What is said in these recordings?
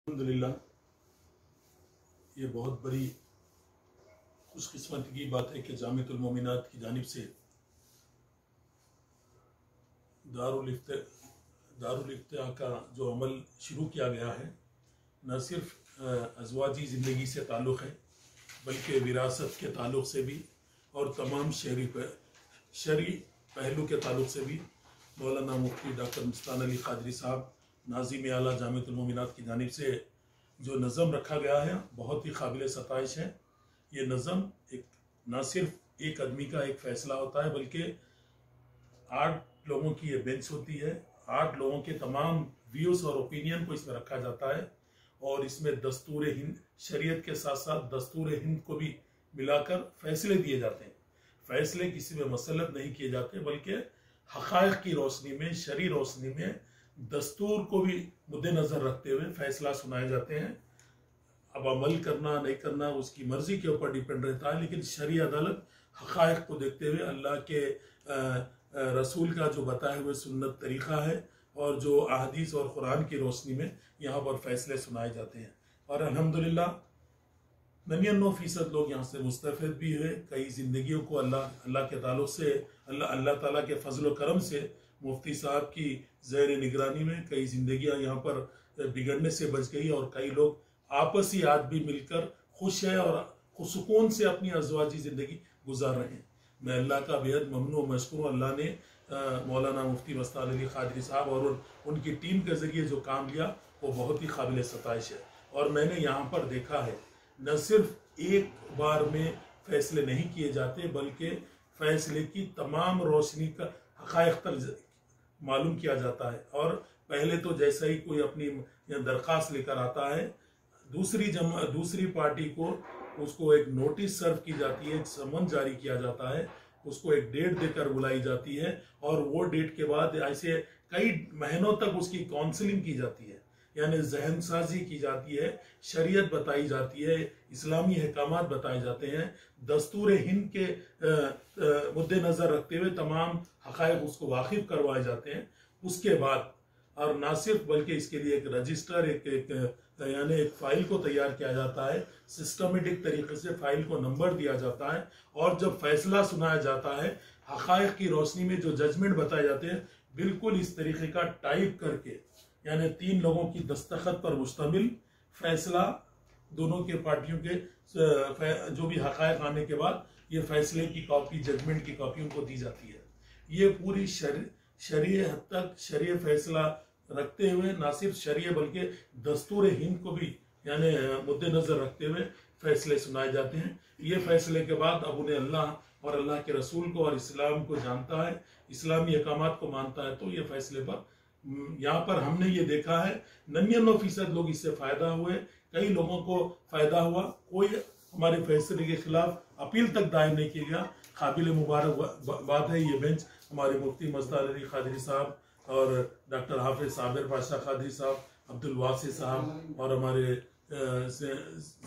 अल्हम्दुलिल्लाह, ये बहुत बड़ी खुशकिस्मती की बात है कि जामिअतुल मोमिनात की जानिब से दारुल इफ्तिहा का जो अमल शुरू किया गया है, न सिर्फ अज़वाजी ज़िंदगी से ताल्लुक़ है बल्कि विरासत के ताल्लुक़ से भी और तमाम शरई पहलू के ताल्लुक़ से भी मौलाना मुफ्ती डॉक्टर मुस्तान अली क़ादरी साहब नाज़िम आला जामिअतुल मोमिनात की जानिब से जो नज़म रखा गया है बहुत ही काबिल सताइश है। ये नज़म एक न सिर्फ एक आदमी का एक फ़ैसला होता है बल्कि 8 लोगों की ये बेंच होती है। 8 लोगों के तमाम व्यूज़ और ओपिनियन को इसमें रखा जाता है और इसमें दस्तूर हिंद शरीयत के साथ साथ दस्तूर हिंद को भी मिलाकर फ़ैसले दिए जाते हैं। फ़ैसले किसी में मसलत नहीं किए जाते बल्कि हक़ाइक़ की रोशनी में, शरई रोशनी में दस्तूर को भी मुद्देनज़र रखते हुए फ़ैसला सुनाए जाते हैं। अब अमल करना नहीं करना उसकी मर्ज़ी के ऊपर डिपेंड रहता है, लेकिन शरई अदालत हक़ाइक़ को देखते हुए अल्लाह के रसूल का जो बताए हुए सुन्नत तरीक़ा है और जो अहादीस और कुरान की रोशनी में यहाँ पर फ़ैसले सुनाए जाते हैं। और अल्हम्दुलिल्लाह 99% लोग यहाँ से मुस्तफ़ीद भी हुए। कई ज़िंदगियों को अल्लाह के ताल्लुक़ से अल्लाह ताला के फजल करम से मुफ्ती साहब की ज़ेर निगरानी में कई ज़िंदगियाँ यहाँ पर बिगड़ने से बच गई और कई लोग आपसी आज भी मिलकर खुश है और सुकून से अपनी अज़वाजी ज़िंदगी गुजार रहे हैं। मैं अल्लाह का बेहद ममनू मशकूर हूँ। अल्लाह ने मौलाना मुफ्ती मुस्तान अली क़ादरी साहब और उनकी टीम के ज़रिए जो काम लिया वो बहुत ही काबिल सताइश है। और मैंने यहाँ पर देखा है न सिर्फ एक बार में फ़ैसले नहीं किए जाते बल्कि फ़ैसले की तमाम रोशनी का हक़ाइक़ तक मालूम किया जाता है। और पहले तो जैसा ही कोई अपनी दरख्वास्त लेकर आता है दूसरी पार्टी को उसको एक नोटिस सर्व की जाती है, एक समन जारी किया जाता है, उसको एक डेट देकर बुलाई जाती है और वो डेट के बाद ऐसे कई महीनों तक उसकी काउंसलिंग की जाती है, यानी जहन साजी की जाती है, शरीयत बताई जाती है, इस्लामी अहकामात बताए जाते हैं, दस्तूर हिंद के मुद्देनज़र रखते हुए तमाम हक़ाइक़ उसको वाकिफ़ करवाए जाते हैं। उसके बाद और ना सिर्फ बल्कि इसके लिए एक रजिस्टर यानी एक फ़ाइल को तैयार किया जाता है, सिस्टमेटिक तरीके से फ़ाइल को नंबर दिया जाता है और जब फैसला सुनाया जाता है हक़ाइक़ की रोशनी में जो जजमेंट बताए जाते हैं बिल्कुल इस तरीके का टाइप करके, यानी 3 लोगों की दस्तखत पर मुश्तमिल फैसला दोनों के पार्टियों के जो भी हक़ाइक़ आने के बाद ये फैसले की कॉपी, जजमेंट की कॉपी उनको दी जाती है। ये पूरी शरई हद तक शरई फैसला रखते हुए ना सिर्फ शरई बल्कि दस्तूर हिंद को भी यानी मुद्देनज़र रखते हुए फैसले सुनाए जाते हैं। ये फैसले के बाद अब उन्हें अल्लाह और अल्लाह के रसूल को और इस्लाम को जानता है, इस्लामी अहकामात को मानता है, तो ये फैसले पर यहाँ पर हमने ये देखा है 99% लोग इससे फ़ायदा हुए, कई लोगों को फ़ायदा हुआ, कोई हमारे फैसले के खिलाफ अपील तक दायर नहीं किया। काबिल मुबारक बात है। ये बेंच हमारे मुफ्ती मुस्तान अली क़ादरी साहब और डॉक्टर हाफिज साबिर पाशा क़ादरी साहब, अब्दुल वासी साहब और हमारे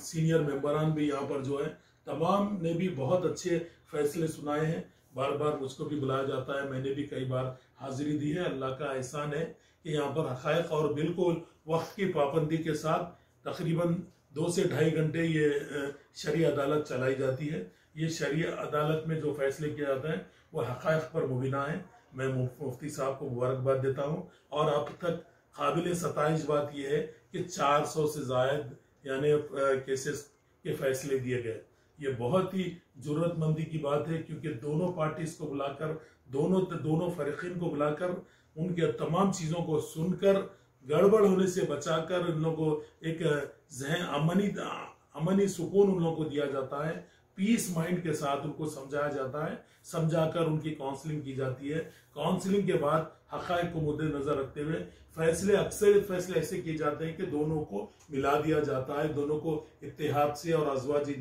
सीनियर मेंबरान भी यहाँ पर जो है तमाम ने भी बहुत अच्छे फैसले सुनाए हैं। बार बार मुझको भी बुलाया जाता है, मैंने भी कई बार हाजिरी दी है। अल्लाह का एहसान है कि यहाँ पर हक़ाइक़ और बिल्कुल वक्त की पाबंदी के साथ तकरीबन 2 से ढाई घंटे ये शरई अदालत चलाई जाती है। ये शरई अदालत में जो फैसले किए जाते हैं वो हक़ाइक़ पर मुबिना है। मैं मुफ्ती साहब को मुबारकबाद देता हूँ। और अब तक काबिल सताइश बात यह है कि 400 से ज़ायद यानी केसेस के फैसले दिए गए। ये बहुत ही ज़रूरतमंदी की बात है क्योंकि दोनों पार्टीज़ को बुलाकर, दोनों फ़रीक़ीन को बुलाकर उनके तमाम चीज़ों को सुनकर गड़बड़ होने से बचाकर उन लोगों को एक जहन अमनी सुकून उन लोगों को दिया जाता है, पीस माइंड के साथ उनको समझाया जाता है, समझाकर उनकी काउंसलिंग की जाती है। काउंसलिंग के बाद हक़ाइक़ को मुद्देनज़र रखते हुए अक्सर फैसले ऐसे किए जाते हैं कि दोनों को मिला दिया जाता है, दोनों को इत्तेहाद से और अज़वाजी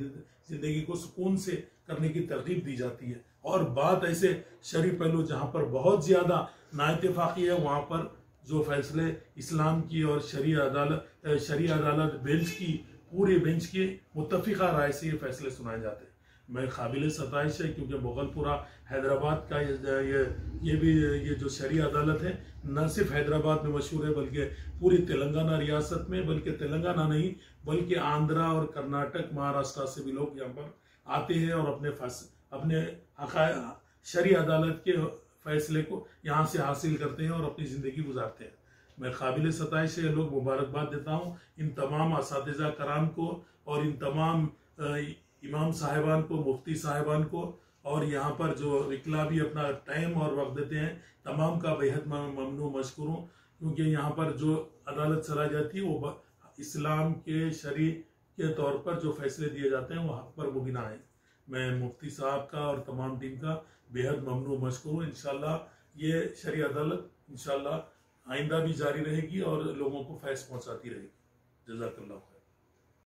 ज़िंदगी को सुकून से करने की तरगीब दी जाती है। और बात ऐसे शरई पहलू जहाँ पर बहुत ज़्यादा नाइत्तेफाक़ी है वहाँ पर जो फैसले इस्लाम की और शरई अदालत बेंच की पूरे बेंच की मुत्तफ़िक़ा राय से ये फैसले सुनाए जाते हैं। मैं काबिल सताइश है, क्योंकि मुगलपुरा हैदराबाद का ये जो शरई अदालत है न सिर्फ हैदराबाद में मशहूर है बल्कि पूरी तेलंगाना रियासत में, बल्कि तेलंगाना नहीं बल्कि आंध्रा और कर्नाटक महाराष्ट्र से भी लोग यहाँ पर आते हैं और अपने शरई अदालत के फैसले को यहाँ से हासिल करते हैं और अपनी ज़िंदगी गुजारते हैं। मैं काबिल सताइश से लोग मुबारकबाद देता हूँ इन तमाम असातिज़ा कराम को और इन तमाम इमाम साहिबान को, मुफ्ती साहिबान को, और यहाँ पर जो रिकला भी अपना टाइम और वक्त देते हैं, तमाम का बेहद ममनू मशकूर हूँ, क्योंकि यहाँ पर जो अदालत चलाई जाती है वो इस्लाम के शरी के तौर पर जो फैसले दिए जाते हैं वो हक पर मुबिना है। मैं मुफ्ती साहब का और तमाम टीम का बेहद ममनू मशकूर हूँ। इंशाल्लाह ये शरी अदालत इंशाल्लाह आइंदा भी जारी रहेगी और लोगों को फैस पहुँचाती रहेगी। जज़ाकल्लाह।